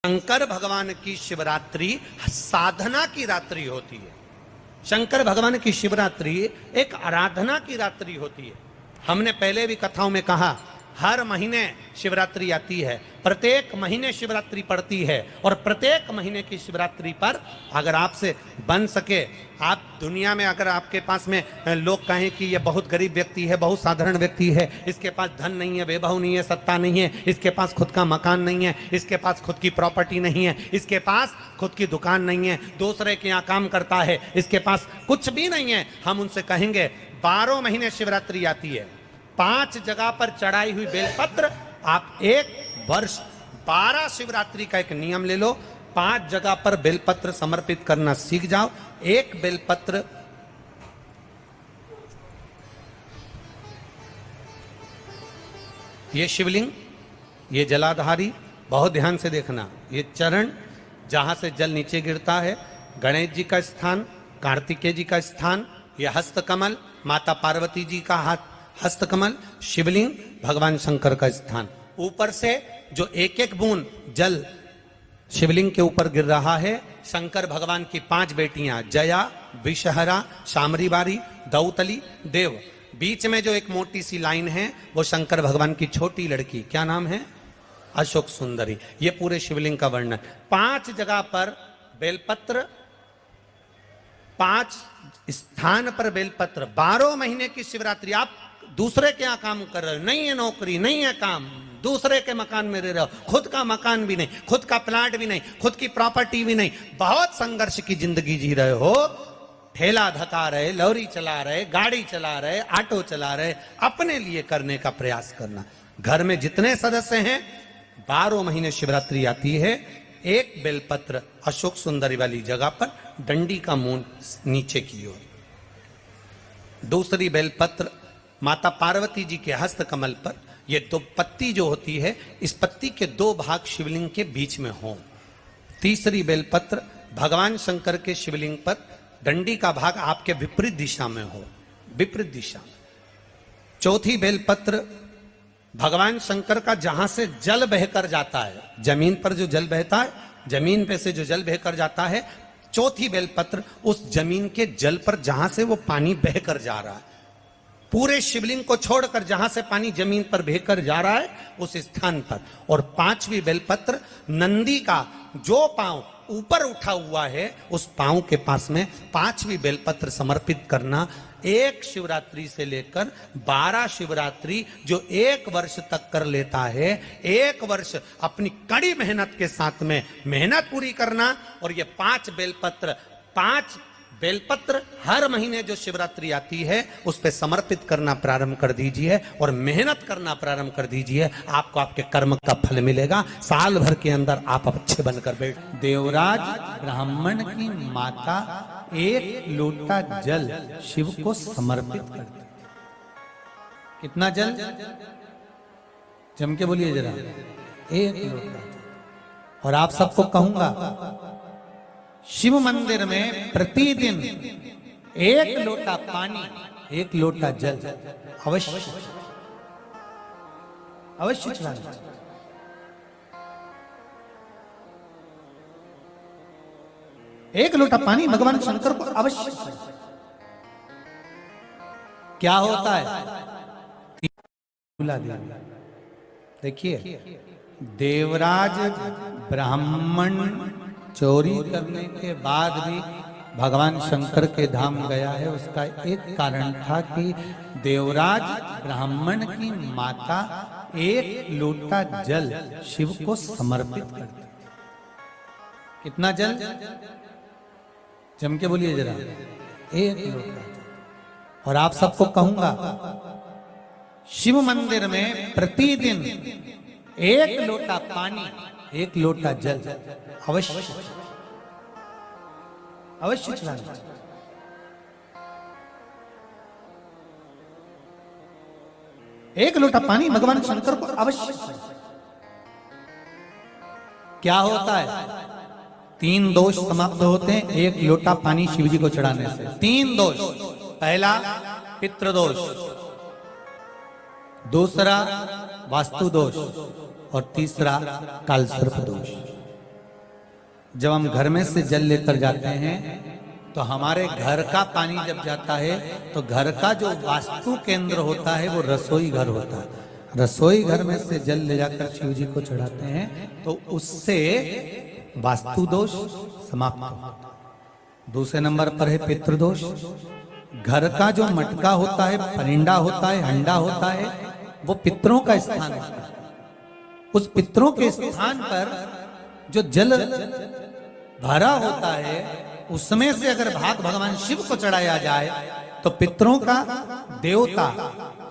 शंकर भगवान की शिवरात्रि साधना की रात्रि होती है। शंकर भगवान की शिवरात्रि एक आराधना की रात्रि होती है। हमने पहले भी कथाओं में कहा, हर महीने शिवरात्रि आती है, प्रत्येक महीने शिवरात्रि पड़ती है, और प्रत्येक महीने की शिवरात्रि पर अगर आपसे बन सके, आप दुनिया में अगर आपके पास में लोग कहें कि ये बहुत गरीब व्यक्ति है, बहुत साधारण व्यक्ति है, इसके पास धन नहीं है, वैभव नहीं है, सत्ता नहीं है, इसके पास खुद का मकान नहीं है, इसके पास खुद की प्रॉपर्टी नहीं है, इसके पास खुद की दुकान नहीं है, दूसरे के यहाँ काम करता है, इसके पास कुछ भी नहीं है, हम उनसे कहेंगे 12 महीने शिवरात्रि आती है, 5 जगह पर चढ़ाई हुई बेलपत्र, आप एक वर्ष 12 शिवरात्रि का एक नियम ले लो, 5 जगह पर बेलपत्र समर्पित करना सीख जाओ। एक बेलपत्र ये शिवलिंग, ये जलाधारी, बहुत ध्यान से देखना, ये चरण जहां से जल नीचे गिरता है, गणेश जी का स्थान, कार्तिकेय जी का स्थान, यह हस्तकमल, माता पार्वती जी का हाथ हस्तकमल, शिवलिंग, भगवान शंकर का स्थान। ऊपर से जो एक एक बूंद जल शिवलिंग के ऊपर गिर रहा है, शंकर भगवान की 5 बेटियां, जया, विषहरा, शामरीबारी, दौतली, देव। बीच में जो एक मोटी सी लाइन है वो शंकर भगवान की छोटी लड़की, क्या नाम है? अशोक सुंदरी। ये पूरे शिवलिंग का वर्णन। 5 जगह पर बेलपत्र, 5 स्थान पर बेलपत्र, 12 महीने की शिवरात्रि। आप दूसरे के यहाँ काम कर रहे हो, नहीं है नौकरी, नहीं है काम, दूसरे के मकान में रह रहे हो, खुद का मकान भी नहीं, खुद का प्लाट भी नहीं, खुद की प्रॉपर्टी भी नहीं, बहुत संघर्ष की जिंदगी जी रहे हो, ठेला धका रहे, लॉरी चला रहे, गाड़ी चला रहे, ऑटो चला रहे, अपने लिए करने का प्रयास करना। घर में जितने सदस्य हैं, 12 महीने शिवरात्रि आती है, एक बेलपत्र अशोक सुंदरी वाली जगह पर, डंडी का मुंह नीचे की ओर। दूसरी बेलपत्र माता पार्वती जी के हस्त कमल पर, ये 2 पत्ती जो होती है, इस पत्ती के 2 भाग शिवलिंग के बीच में हो। तीसरी बेलपत्र भगवान शंकर के शिवलिंग पर, डंडी का भाग आपके विपरीत दिशा में हो, विपरीत दिशा में। चौथी बेलपत्र भगवान शंकर का जहां से जल बहकर जाता है, जमीन पर जो जल बहता है, जमीन पे से जो जल बहकर जाता है, चौथी बेलपत्र उस जमीन के जल पर जहां से वो पानी बहकर जा रहा है, पूरे शिवलिंग को छोड़कर जहां से पानी जमीन पर बहकर जा रहा है उस स्थान पर। और 5वीं बेलपत्र नंदी का जो पांव ऊपर उठा हुआ है, उस पांव के पास में 5वीं बेलपत्र समर्पित करना। एक शिवरात्रि से लेकर 12 शिवरात्रि जो 1 वर्ष तक कर लेता है, 1 वर्ष अपनी कड़ी मेहनत के साथ में मेहनत पूरी करना। और ये 5 बेलपत्र हर महीने जो शिवरात्रि आती है उस पे समर्पित करना प्रारंभ कर दीजिए और मेहनत करना प्रारंभ कर दीजिए। आपको आपके कर्म का फल मिलेगा। साल भर के अंदर आप अच्छे बनकर बैठ। देवराज ब्राह्मण की माता 1 लोटा जल शिव को समर्पित करती। कितना जल? जम के बोलिए जरा। 1 लोटा। और आप सबको कहूंगा, शिव मंदिर में प्रतिदिन 1 लोटा पानी, 1 लोटा जल अवश्य अवश्य चढ़ाना। एक लोटा पानी भगवान शंकर को अवश्य। क्या होता है? देखिए, देवराज ब्राह्मण चोरी करने के बाद भी भगवान शंकर के धाम गया है। उसका एक कारण था कि देवराज ब्राह्मण की माता 1 लोटा जल शिव को समर्पित करती। कितना जल? जम के बोलिए जरा। 1 लोटा। और आप सबको कहूंगा, शिव मंदिर में प्रतिदिन 1 लोटा पानी, 1 लोटा जल अवश्य अवश्य चढ़ाना। एक लोटा पानी भगवान शंकर को अवश्य। क्या होता है? 3 दोष समाप्त होते हैं 1 लोटा पानी शिव जी को चढ़ाने से। 3 दोष। पहला पितृदोष, दूसरा वास्तु दोष और तीसरा कालसर्प दोष। जब हम घर में से जल लेकर जाते हैं तो हमारे घर का पानी जब जाता है तो घर का जो वास्तु केंद्र होता है वो रसोई घर होता है। रसोई घर में से जल ले जाकर शिव जी को चढ़ाते हैं तो उससे वास्तु दोष समाप्त होता है। दूसरे नंबर पर है पितृदोष। घर का जो मटका होता है, परिंडा होता है, हंडा होता है, वो पितरों का स्थान होता है। उस पितरों के स्थान पर जो जल भरा होता है उसमें से अगर भाग भगवान शिव को चढ़ाया जाए तो पितरों का देवता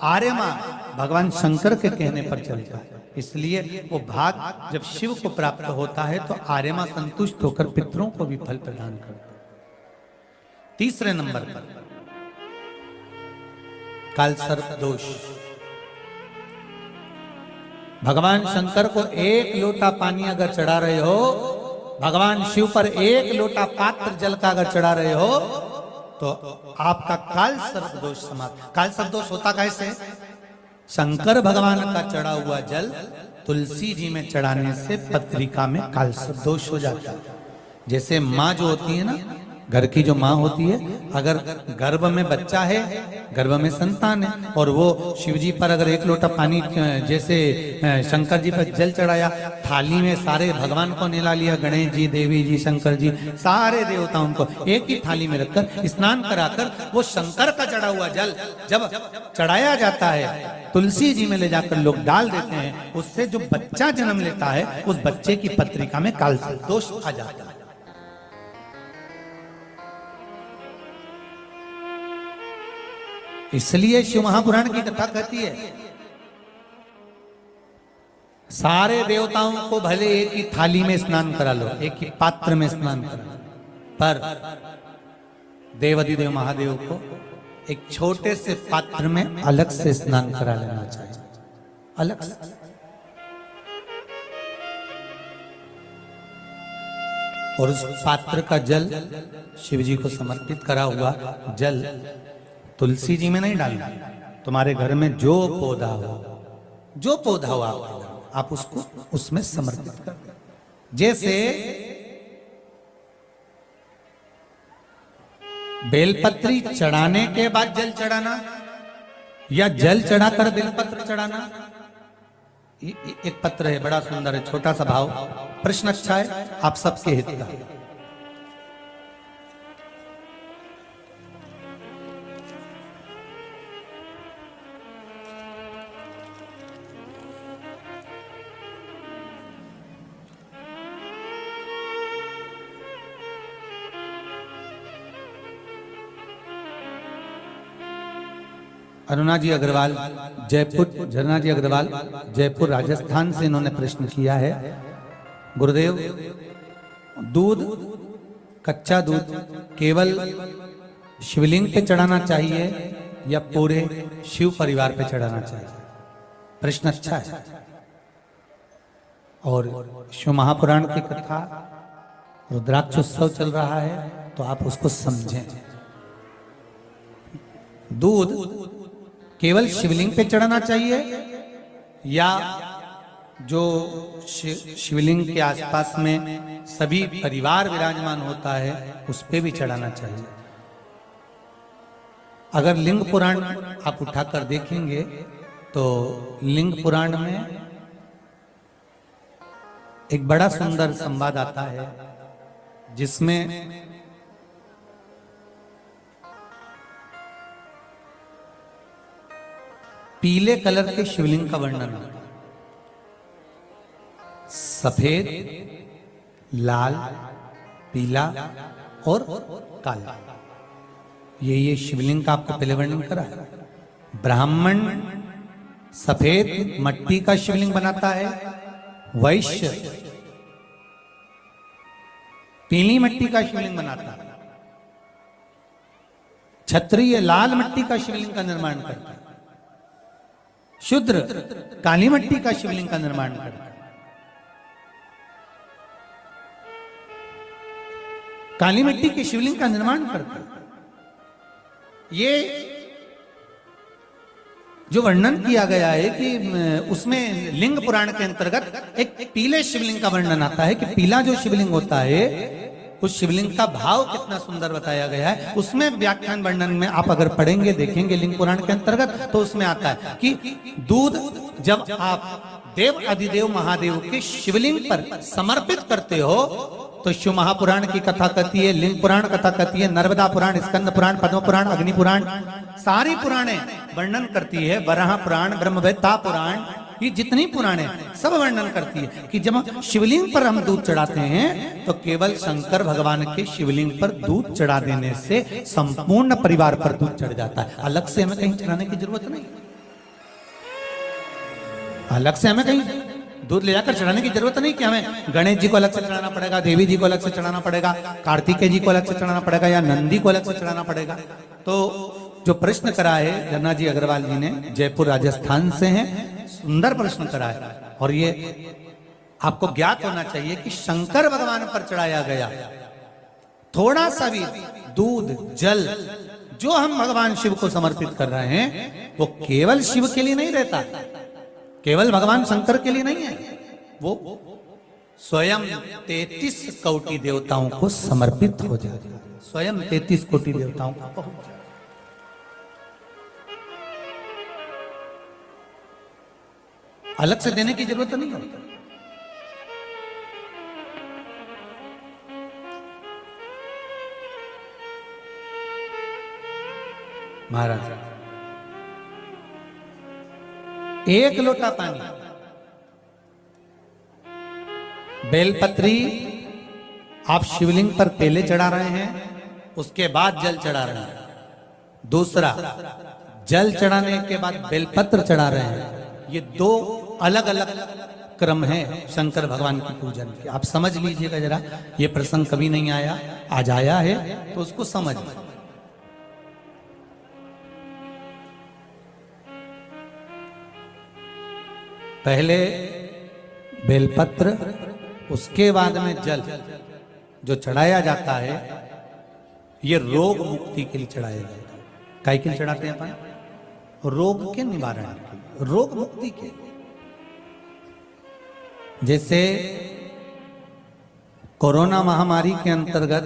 आर्यमा भगवान शंकर के कहने पर चलता है। इसलिए वो भाग जब शिव को प्राप्त होता है तो आर्यमा संतुष्ट होकर पितरों को भी फल प्रदान करता है। तीसरे नंबर पर कालसर्प दोष। भगवान शंकर को एक लोटा पानी अगर चढ़ा रहे हो, भगवान शिव पर एक लोटा पात्र जल का अगर चढ़ा रहे हो तो आपका काल सर्प दोष समाप्त। काल सर्प दोष होता कैसे? शंकर भगवान का चढ़ा हुआ जल तुलसी जी में चढ़ाने से पत्रिका में काल सर्प दोष हो जाता है। जैसे माँ जो होती है ना, घर की जो माँ होती है, अगर गर्भ में बच्चा है, गर्भ में संतान है और वो शिव जी पर अगर एक लोटा पानी जैसे शंकर जी पर जल चढ़ाया, थाली में सारे भगवान को निला लिया, गणेश जी, देवी जी, शंकर जी, सारे देवताओं को एक ही थाली में रखकर स्नान कराकर वो शंकर का चढ़ा हुआ जल जब चढ़ाया जाता है तुलसी जी में ले जाकर लोग डाल देते हैं, उससे जो बच्चा जन्म लेता है उस बच्चे की पत्रिका में काल दोष आ जाता है। इसलिए शिव महापुराण की कथा कहती है सारे देवताओं को भले एक ही थाली में स्नान करा लो, एक ही पात्र में स्नान करा लो, पर देवाधिदेव महादेव को एक छोटे से पात्र में अलग से स्नान करा लेना चाहिए, अलग से। और उस पात्र का जल शिव जी को समर्पित करा हुआ जल तुलसी जी में नहीं डालना। तुम्हारे घर में जो पौधा हो आप उसको उसमें समर्पित कर। जैसे बेलपत्री चढ़ाने के बाद जल चढ़ाना या जल चढ़ाकर बेलपत्र चढ़ाना। एक पत्र है, बड़ा सुंदर है, छोटा सा भाव, प्रश्न अच्छा है, आप सबके हित का। अरुणा जी अग्रवाल जयपुर, झरना जी अग्रवाल जयपुर राजस्थान से इन्होंने प्रश्न किया है, गुरुदेव दूध, कच्चा दूध केवल शिवलिंग पे चढ़ाना चाहिए या पूरे शिव परिवार पे चढ़ाना चाहिए? प्रश्न अच्छा है। और शिव महापुराण की कथा रुद्राक्ष उत्सव चल रहा है तो आप उसको समझें। दूध केवल शिवलिंग पे चढ़ाना चाहिए या जो शिवलिंग के आसपास में सभी परिवार विराजमान होता है उस पे भी चढ़ाना चाहिए? अगर लिंग पुराण आप उठाकर देखेंगे तो लिंग पुराण में एक बड़ा सुंदर संवाद आता है जिसमें पीले कलर के शिवलिंग का वर्णन है। सफेद, लाल, पीला और काला, ये शिवलिंग का आपको पहले वर्णन करा है। ब्राह्मण सफेद मट्टी का शिवलिंग बनाता है, वैश्य पीली मिट्टी का शिवलिंग बनाता है, क्षत्रिय लाल मिट्टी का शिवलिंग का निर्माण करता है, शूद्र काली मिट्टी का शिवलिंग का निर्माण करता है। काली मिट्टी के शिवलिंग का निर्माण करता है। ये जो वर्णन किया गया है कि उसमें लिंग पुराण के अंतर्गत एक पीले शिवलिंग का वर्णन आता है कि पीला जो शिवलिंग होता है उस शिवलिंग का भाव कितना सुंदर बताया गया है। उसमें व्याख्यान वर्णन में आप अगर पढ़ेंगे देखेंगे लिंग पुराण के अंतर्गत तो उसमें आता है कि दूध जब आप देव अधिदेव महादेव के शिवलिंग पर समर्पित करते हो तो शिव महापुराण की कथा कहती है, लिंग पुराण कथा कहती है, नर्मदा पुराण, स्कंद पुराण, पद्म पुराण, अग्नि पुराण, सारी पुराणे वर्णन करती है। वराह पुराण, ब्रह्मवेत्ता पुराण, ये जितनी पुराणे सब वर्णन करती है कि जब शिवलिंग पर हम दूध चढ़ाते हैं तो केवल शंकर भगवान के शिवलिंग पर दूध चढ़ा देने से संपूर्ण परिवार पर दूध चढ़ जाता है। अलग से हमें कहीं चढ़ाने की जरूरत नहीं, अलग से हमें कहीं दूध ले जाकर चढ़ाने की जरूरत नहीं कि हमें गणेश जी को अलग से चढ़ाना पड़ेगा, देवी जी को अलग से चढ़ाना पड़ेगा, कार्तिकेय जी को अलग से चढ़ाना पड़ेगा या नंदी को अलग से चढ़ाना पड़ेगा। तो जो प्रश्न करा है जन्ना जी अग्रवाल जी ने, जयपुर राजस्थान से हैं, सुंदर प्रश्न करा है। और ये आपको ज्ञात होना चाहिए कि शंकर भगवान पर चढ़ाया गया थोड़ा सा भी दूध जल जो हम भगवान शिव को समर्पित कर रहे हैं वो केवल शिव के लिए नहीं रहता, केवल भगवान शंकर के लिए नहीं है, वो स्वयं 33 कोटि देवताओं को समर्पित हो जाता है, स्वयं 33 कोटि देवताओं को पहुंच जाता है। अलग से देने की जरूरत नहीं होती। महाराज एक लोटा पानी, बेलपत्री आप शिवलिंग पर पहले चढ़ा रहे हैं, उसके बाद जल चढ़ा रहे हैं। दूसरा, जल चढ़ाने के बाद बेलपत्र चढ़ा रहे हैं। ये दो अलग अलग क्रम है शंकर भगवान की पूजन के। आप समझ लीजिएगा जरा, ये प्रसंग कभी नहीं आया, आज आया है तो उसको समझ। पहले बेलपत्र, उसके बाद में जल जो चढ़ाया जाता है, ये रोग मुक्ति के लिए चढ़ाया जाता है। काय के लिए चढ़ाते हैं अपन? रोग के निवारण के लिए, रोग मुक्ति के लिए। जैसे कोरोना महामारी के अंतर्गत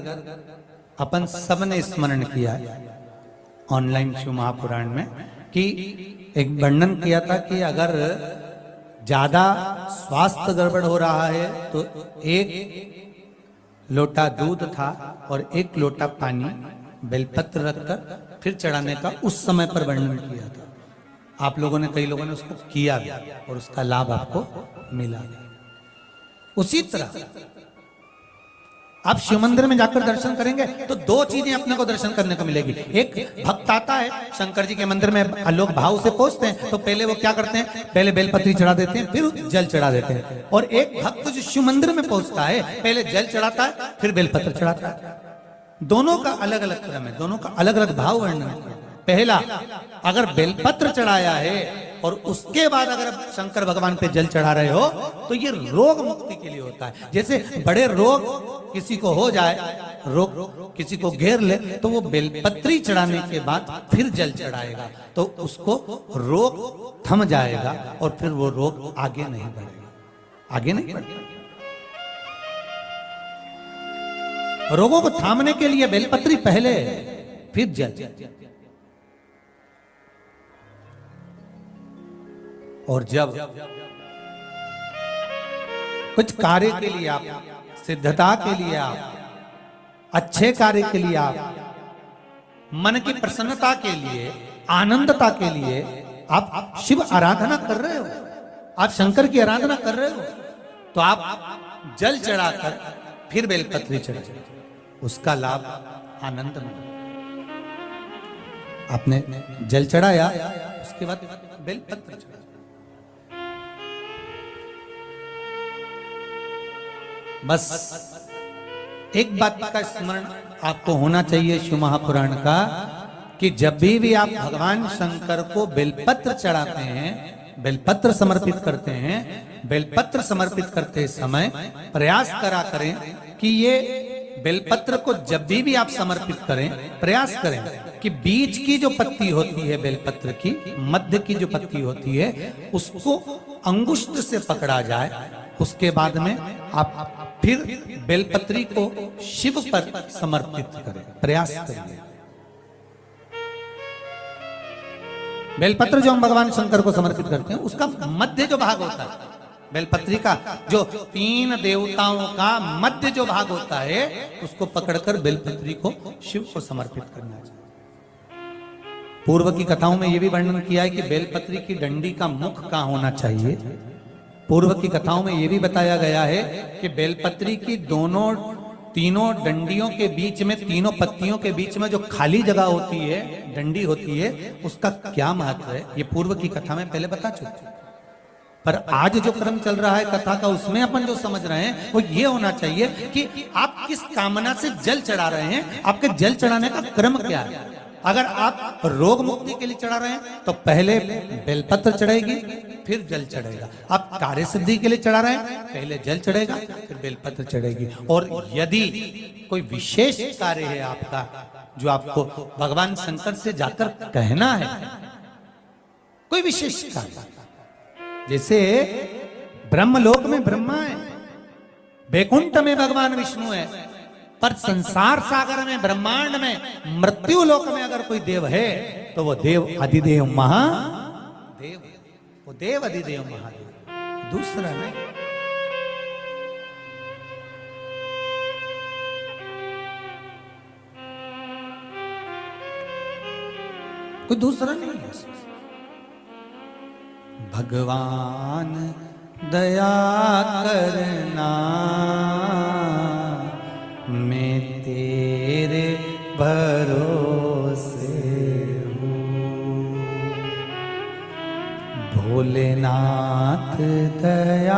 अपन सबने स्मरण किया ऑनलाइन शिव महापुराण में कि एक वर्णन किया था कि अगर ज्यादा स्वास्थ्य गड़बड़ हो रहा है तो एक लोटा दूध था और एक लोटा पानी बेलपत्र रखकर फिर चढ़ाने का उस समय पर वर्णन किया था। आप लोगों ने, कई लोगों ने उसको किया भी और उसका लाभ आपको मिला। उसी तरह आप शिव मंदिर में जाकर दर्शन करेंगे तो दो चीजें अपने को दर्शन करने को मिलेगी। एक भक्त आता है शंकर जी के मंदिर में, लोग भाव से पहुंचते हैं तो पहले वो क्या करते हैं, पहले बेलपत्री चढ़ा देते हैं, फिर जल चढ़ा देते हैं। और एक भक्त जो शिव मंदिर में पहुंचता है पहले जल चढ़ाता है फिर बेलपत्र चढ़ाता है। दोनों का अलग अलग क्रम है, दोनों का अलग अलग भाव वर्णन है। पहला, अगर बेलपत्र चढ़ाया है और उसके बाद अगर शंकर भगवान पे जल चढ़ा रहे हो तो ये रोग मुक्ति के लिए होता है। जैसे बड़े रोग किसी को हो जाए, रोग किसी को घेर ले तो वो बेलपत्री चढ़ाने के बाद फिर जल चढ़ाएगा तो उसको रोग थम जाएगा और फिर वो रोग आगे नहीं बढ़ेगा, आगे नहीं बढ़ेगा। रोगों को थामने के लिए बेलपत्री पहले, फिर जल। और जब कुछ कार्य के लिए आप, सिद्धता के लिए आप, अच्छे कार्य के लिए आप, मन की प्रसन्नता के लिए, आनंदता के लिए आप शिव आराधना कर रहे हो, आप शंकर की आराधना कर रहे हो तो आप जल चढ़ाकर फिर बेलपत्री चढ़ाए, उसका लाभ आनंद में। आपने जल चढ़ाया उसके बाद बेलपत्र चढ़ाया। बस एक बात का स्मरण आपको होना चाहिए शिव महापुराण का कि जब भी आप भगवान शंकर को बेलपत्र चढ़ाते हैं, बेलपत्र समर्पित करते हैं, बेलपत्र समर्पित करते समय प्रयास करा करें कि ये बेलपत्र को जब भी आप समर्पित करें, प्रयास करें कि बीच की जो पत्ती होती है बेलपत्र की, मध्य की जो पत्ती होती है, उसको अंगुष्ठ से पकड़ा जाए। उसके बाद में आप फिर बेलपत्री को शिव पर समर्पित करें, प्रयास करिए। बेलपत्र जो हम भगवान शंकर को समर्पित करते हैं, उसका मध्य जो भाग होता है, बेलपत्री का जो 3 देवताओं का मध्य जो भाग होता है, उसको पकड़कर बेलपत्री को शिव को समर्पित करना चाहिए। पूर्व की कथाओं में यह भी वर्णन किया है कि बेलपत्री की डंडी का मुख कहां होना चाहिए। पूर्व की कथाओं में यह भी बताया गया है कि बेलपत्री की तीनों डंडियों के बीच में, तीनों पत्तियों के बीच में जो खाली जगह होती है, डंडी होती है, उसका क्या महत्व है, ये पूर्व की कथा में पहले बता चुके। पर आज जो क्रम चल रहा है कथा का, उसमें अपन जो समझ रहे हैं वो ये होना चाहिए कि आप किस कामना से जल चढ़ा रहे हैं, आपके जल चढ़ाने का क्रम क्या है। अगर आप रोग मुक्ति के लिए चढ़ा रहे हैं तो पहले बेलपत्र चढ़ेगी, फिर जल चढ़ेगा। आप कार्य सिद्धि के लिए चढ़ा रहे हैं, पहले जल चढ़ेगा, फिर बेलपत्र चढ़ेगी। और यदि कोई विशेष कार्य है आपका, जो आपको भगवान शंकर से जाकर कहना है, कोई विशेष कार्य, जैसे ब्रह्मलोक में ब्रह्मा है, बैकुंठ में भगवान विष्णु है, पर संसार सागर में, ब्रह्मांड में, मृत्यु लोक में अगर कोई देव है तो वो देव अधिदेव महादेव, वो देव अधिदेव महादेव, दूसरा नहीं। कोई दूसरा नहीं है। भगवान दया करना, मैं तेरे भरोसे हूँ। भोलेनाथ दया